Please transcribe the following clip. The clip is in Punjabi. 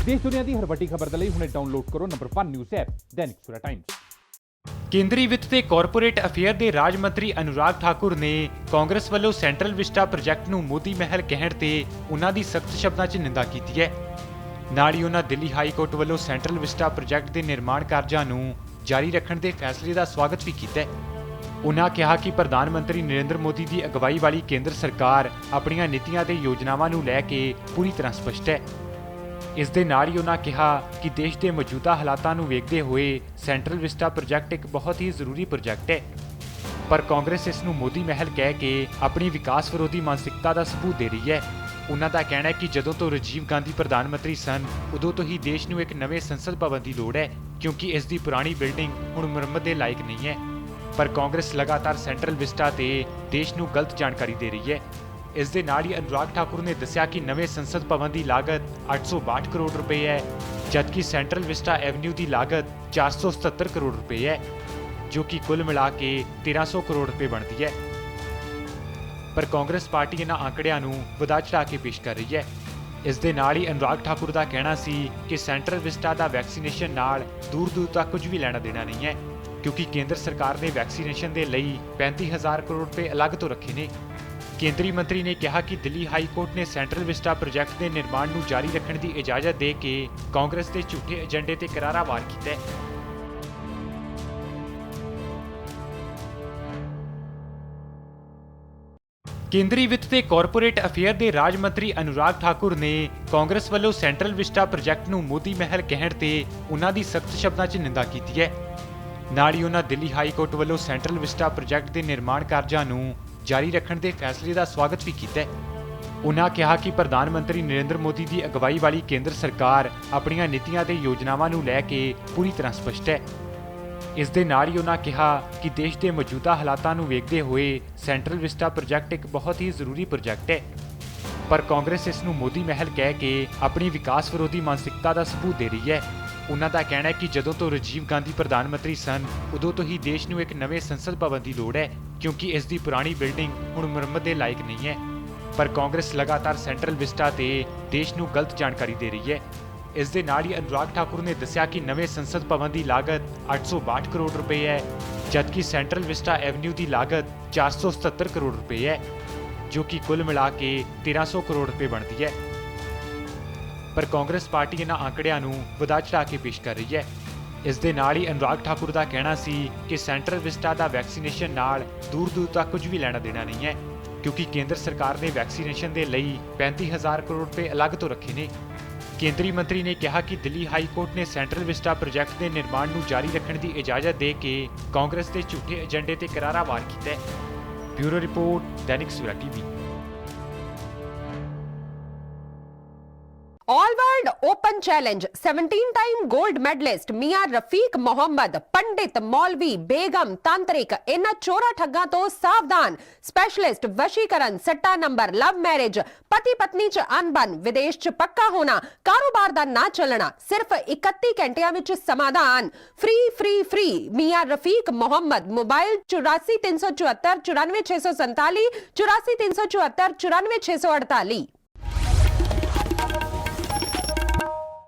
देश दुनिया की हर वड्डी खबर के लिए हुणे डाउनलोड करो number 1 news app Dainik Savera times. ਕੇਂਦਰੀ ਵਿੱਤ ਤੇ ਕਾਰਪੋਰੇਟ ਅਫੇਅਰ ਦੇ ਰਾਜ ਮੰਤਰੀ ਅਨੁਰਾਗ ਠਾਕੁਰ ਨੇ ਕਾਂਗਰਸ ਵੱਲੋਂ ਸੈਂਟਰਲ ਵਿਸਟਾ ਪ੍ਰੋਜੈਕਟ ਨੂੰ ਮੋਦੀ ਮਹਿਲ ਕਹਿਣ ਤੇ ਉਹਨਾਂ ਦੀ ਸਖਤ ਸ਼ਬਦਾਂ 'ਚ ਨਿੰਦਾ ਕੀਤੀ ਹੈ। ਨਾਲ ਹੀ ਉਹਨਾਂ ਦਿੱਲੀ ਹਾਈ ਕੋਰਟ ਵੱਲੋਂ ਸੈਂਟਰਲ ਵਿਸਟਾ ਪ੍ਰੋਜੈਕਟ ਦੇ ਨਿਰਮਾਣ ਕਾਰਜਾਂ ਨੂੰ ਜਾਰੀ ਰੱਖਣ ਦੇ ਫੈਸਲੇ ਦਾ ਸਵਾਗਤ ਵੀ ਕੀਤਾ ਹੈ। ਉਹਨਾਂ ਕਿਹਾ ਕਿ ਪ੍ਰਧਾਨ ਮੰਤਰੀ ਨਰਿੰਦਰ ਮੋਦੀ ਦੀ ਅਗਵਾਈ ਵਾਲੀ ਕੇਂਦਰ ਸਰਕਾਰ ਆਪਣੀਆਂ ਨੀਤੀਆਂ ਤੇ ਯੋਜਨਾਵਾਂ ਨੂੰ ਲੈ ਕੇ ਪੂਰੀ ਤਰ੍ਹਾਂ ਸਪਸ਼ਟ ਹੈ। ਇਸ ਦੇ ਨਾਲ ਹੀ ਉਹਨਾਂ ਕਿਹਾ ਕਿ ਦੇਸ਼ ਦੇ ਮੌਜੂਦਾ ਹਾਲਾਤਾਂ ਨੂੰ ਵੇਖਦੇ ਹੋਏ ਸੈਂਟਰਲ ਵਿਸਟਾ ਪ੍ਰੋਜੈਕਟ ਇੱਕ ਬਹੁਤ ਹੀ ਜ਼ਰੂਰੀ ਪ੍ਰੋਜੈਕਟ ਹੈ, ਪਰ ਕਾਂਗਰਸ ਇਸ ਨੂੰ ਮੋਦੀ ਮਹਿਲ ਕਹਿ ਕੇ ਆਪਣੀ ਵਿਕਾਸ ਵਿਰੋਧੀ ਮਾਨਸਿਕਤਾ ਦਾ ਸਬੂਤ ਦੇ ਰਹੀ ਹੈ। ਉਹਨਾਂ ਦਾ ਕਹਿਣਾ ਹੈ ਕਿ ਜਦੋਂ ਤੋਂ ਰਾਜੀਵ ਗਾਂਧੀ ਪ੍ਰਧਾਨ ਮੰਤਰੀ ਸਨ ਉਦੋਂ ਤੋਂ ਹੀ ਦੇਸ਼ ਨੂੰ ਇੱਕ ਨਵੇਂ ਸੰਸਦ ਭਵਨ ਦੀ ਲੋੜ ਹੈ, ਕਿਉਂਕਿ ਇਸ ਦੀ ਪੁਰਾਣੀ ਬਿਲਡਿੰਗ ਹੁਣ ਮੁਰੰਮਤ ਦੇ ਲਾਇਕ ਨਹੀਂ ਹੈ। ਪਰ ਕਾਂਗਰਸ ਲਗਾਤਾਰ ਸੈਂਟਰਲ ਵਿਸਟਾ ਤੇ ਦੇਸ਼ ਨੂੰ ਗਲਤ ਜਾਣਕਾਰੀ ਦੇ ਰਹੀ ਹੈ। ਇਸ ਦੇ ਨਾਲ ਹੀ ਅਨੁਰਾਗ ਠਾਕੁਰ ਨੇ ਦੱਸਿਆ ਕਿ ਨਵੇਂ ਸੰਸਦ ਭਵਨ ਦੀ ਲਾਗਤ 862 ਕਰੋੜ ਰੁਪਏ ਹੈ, ਜਦਕਿ ਸੈਂਟਰਲ ਵਿਸਟਾ ਐਵਨਿਊ ਦੀ ਲਾਗਤ 477 ਕਰੋੜ ਰੁਪਏ ਹੈ, ਜੋ ਕਿ ਕੁੱਲ ਮਿਲਾ ਕੇ 1300 ਕਰੋੜ ਰੁਪਏ ਬਣਦੀ ਹੈ। ਪਰ ਕਾਂਗਰਸ ਪਾਰਟੀ ਇਹਨਾਂ ਆંકੜਿਆਂ ਨੂੰ ਵਧਾ ਚੜ੍ਹਾ ਕੇ ਪੇਸ਼ ਕਰ ਰਹੀ ਹੈ। ਇਸ ਦੇ ਨਾਲ ਹੀ ਅਨੁਰਾਗ ਠਾਕੁਰ ਦਾ ਕਹਿਣਾ ਸੀ ਕਿ ਸੈਂਟਰਲ ਵਿਸਟਾ ਦਾ ਵੈਕਸੀਨੇਸ਼ਨ ਨਾਲ ਦੂਰ ਤੱਕ ਕੁਝ ਵੀ ਲੈਣਾ ਦੇਣਾ ਨਹੀਂ ਹੈ, ਕਿਉਂਕਿ ਕੇਂਦਰ ਸਰਕਾਰ ਨੇ ਵੈਕਸੀਨੇਸ਼ਨ ਦੇ ਲਈ 35000 ਕਰੋੜ ਰੁਪਏ ਅਲੱਗ ਤੋਂ ਰੱਖੇ ਨੇ। ਕੇਂਦਰੀ ਮੰਤਰੀ ਨੇ ਕਿਹਾ ਕਿ ਦਿੱਲੀ ਹਾਈ ਕੋਰਟ ਨੇ ਸੈਂਟਰਲ ਵਿਸਟਾ ਪ੍ਰੋਜੈਕਟ ਦੇ ਨਿਰਮਾਣ ਨੂੰ ਜਾਰੀ ਰੱਖਣ ਦੀ ਇਜਾਜ਼ਤ ਦੇ ਕੇ ਕਾਂਗਰਸ ਦੇ ਝੂਠੇ ਏਜੰਡੇ ਤੇ ਕਰਾਰਾ ਵਾਰ ਕੀਤਾ ਹੈ। ਕੇਂਦਰੀ ਵਿੱਤ ਤੇ ਕਾਰਪੋਰੇਟ ਅਫੇਅਰ ਦੇ ਰਾਜ ਮੰਤਰੀ ਅਨੁਰਾਗ ਠਾਕੁਰ ਨੇ ਕਾਂਗਰਸ ਵੱਲੋਂ ਸੈਂਟਰਲ ਵਿਸਟਾ ਪ੍ਰੋਜੈਕਟ ਨੂੰ ਮੋਦੀ ਮਹਿਲ ਕਹਿਣ ਤੇ ਉਹਨਾਂ ਦੀ ਸਖਤ ਸ਼ਬਦਾਂ 'ਚ ਨਿੰਦਾ ਕੀਤੀ ਹੈ। ਨਾਲ ਹੀ ਉਹਨਾਂ ਦਿੱਲੀ ਹਾਈ ਕੋਰਟ ਵੱਲੋਂ ਸੈਂਟਰਲ ਵਿਸਟਾ ਪ੍ਰੋਜੈਕਟ ਦੇ ਨਿਰਮਾਣ ਕਾਰਜਾਂ ਨੂੰ ਜਾਰੀ ਰੱਖਣ ਦੇ ਫੈਸਲੇ ਦਾ ਸਵਾਗਤ ਵੀ ਕੀਤਾ ਹੈ। ਉਹਨਾਂ ਕਿਹਾ ਕਿ ਪ੍ਰਧਾਨ ਮੰਤਰੀ ਨਰਿੰਦਰ ਮੋਦੀ ਦੀ ਅਗਵਾਈ ਵਾਲੀ ਕੇਂਦਰ ਸਰਕਾਰ ਆਪਣੀਆਂ ਨੀਤੀਆਂ ਤੇ ਯੋਜਨਾਵਾਂ ਨੂੰ ਲੈ ਕੇ ਪੂਰੀ ਤਰ੍ਹਾਂ ਸਪਸ਼ਟ ਹੈ। ਇਸ ਦੇ ਨਾਲ ਹੀ ਉਹਨਾਂ ਕਿਹਾ ਕਿ ਦੇਸ਼ ਦੇ ਮੌਜੂਦਾ ਹਾਲਾਤਾਂ ਨੂੰ ਵੇਖਦੇ ਹੋਏ ਸੈਂਟਰਲ ਵਿਸਟਾ ਪ੍ਰੋਜੈਕਟ ਇੱਕ ਬਹੁਤ ਹੀ ਜ਼ਰੂਰੀ ਪ੍ਰੋਜੈਕਟ ਹੈ, ਪਰ ਕਾਂਗਰਸ ਇਸ ਨੂੰ ਮੋਦੀ ਮਹਿਲ ਕਹਿ ਕੇ ਆਪਣੀ ਵਿਕਾਸ ਵਿਰੋਧੀ ਮਾਨਸਿਕਤਾ ਦਾ ਸਬੂਤ ਦੇ ਰਹੀ ਹੈ। ਉਹਨਾਂ ਦਾ ਕਹਿਣਾ ਹੈ ਕਿ ਜਦੋਂ ਤੋਂ ਰਾਜੀਵ ਗਾਂਧੀ ਪ੍ਰਧਾਨ ਮੰਤਰੀ ਸਨ ਉਦੋਂ ਤੋਂ ਹੀ ਦੇਸ਼ ਨੂੰ ਇੱਕ ਨਵੇਂ ਸੰਸਦ ਭਵਨ ਦੀ ਲੋੜ ਹੈ, ਕਿਉਂਕਿ ਇਸ ਦੀ ਪੁਰਾਣੀ ਬਿਲਡਿੰਗ ਹੁਣ ਮੁਰੰਮਤ ਦੇ ਲਾਇਕ ਨਹੀਂ ਹੈ। ਪਰ ਕਾਂਗਰਸ ਲਗਾਤਾਰ ਸੈਂਟਰਲ ਵਿਸਟਾ ਤੇ ਦੇਸ਼ ਨੂੰ ਗਲਤ ਜਾਣਕਾਰੀ ਦੇ ਰਹੀ ਹੈ। ਇਸ ਦੇ ਨਾਲ ਹੀ ਅਨੁਰਾਗ ਠਾਕੁਰ ਨੇ ਦੱਸਿਆ ਕਿ ਨਵੇਂ ਸੰਸਦ ਭਵਨ ਦੀ ਲਾਗਤ 862 ਕਰੋੜ ਰੁਪਏ ਹੈ, ਜਦਕਿ ਸੈਂਟਰਲ ਵਿਸਟਾ ਐਵਨਿਊ ਦੀ ਲਾਗਤ 477 ਕਰੋੜ ਰੁਪਏ ਹੈ, ਜੋ ਕਿ ਕੁੱਲ ਮਿਲਾ ਕੇ 1300 ਕਰੋੜ ਰੁਪਏ ਬਣਦੀ ਹੈ। ਪਰ ਕਾਂਗਰਸ ਪਾਰਟੀ ਇਹਨਾਂ ਆંકੜਿਆਂ ਨੂੰ ਵਧਾ ਚੜ੍ਹਾ ਕੇ ਪੇਸ਼ ਕਰ ਰਹੀ ਹੈ। ਇਸ ਦੇ ਨਾਲ ਹੀ ਅਨੁਰਾਗ ਠਾਕੁਰ ਦਾ ਕਹਿਣਾ ਸੀ ਕਿ ਸੈਂਟਰਲ ਵਿਸਟਾ ਦਾ ਵੈਕਸੀਨੇਸ਼ਨ ਨਾਲ ਦੂਰ ਤੱਕ ਕੁਝ ਵੀ ਲੈਣਾ ਦੇਣਾ ਨਹੀਂ ਹੈ, ਕਿਉਂਕਿ ਕੇਂਦਰ ਸਰਕਾਰ ਨੇ ਵੈਕਸੀਨੇਸ਼ਨ ਦੇ ਲਈ 35000 ਕਰੋੜ ਰੁਪਏ ਅਲੱਗ ਤੋਂ ਰੱਖੇ ਨੇ। ਕੇਂਦਰੀ ਮੰਤਰੀ ਨੇ ਕਿਹਾ ਕਿ ਦਿੱਲੀ ਹਾਈ ਕੋਰਟ ਨੇ ਸੈਂਟਰਲ ਵਿਸਟਾ ਪ੍ਰੋਜੈਕਟ ਦੇ ਨਿਰਮਾਣ ਨੂੰ ਜਾਰੀ ਰੱਖਣ ਦੀ ਇਜਾਜ਼ਤ ਦੇ ਕੇ ਕਾਂਗਰਸ ਦੇ ਝੂਠੇ ਏਜੰਡੇ ਤੇ ਕਰਾਰਾ ਵਾਰ ਕੀਤਾ ਹੈ। Bureau report Dainik Savera TV. All world open challenge 17 gold medalist मियां रफीक मोहम्मद पंडित मौलवी बेगम तांत्रिक इन चोरा ठग्गां तो सावधान। स्पेशलिस्ट वशीकरण सट्टा नंबर लव मैरिज पति पत्नी च अनबन विदेश च पक्का होना कारोबार दा ना चलना सिर्फ 31 घंटियां विच समाधान। फ्री फ्री फ्री मियां रफीक मोहम्मद मोबाइल 84 374 94 647 84 374 94 648।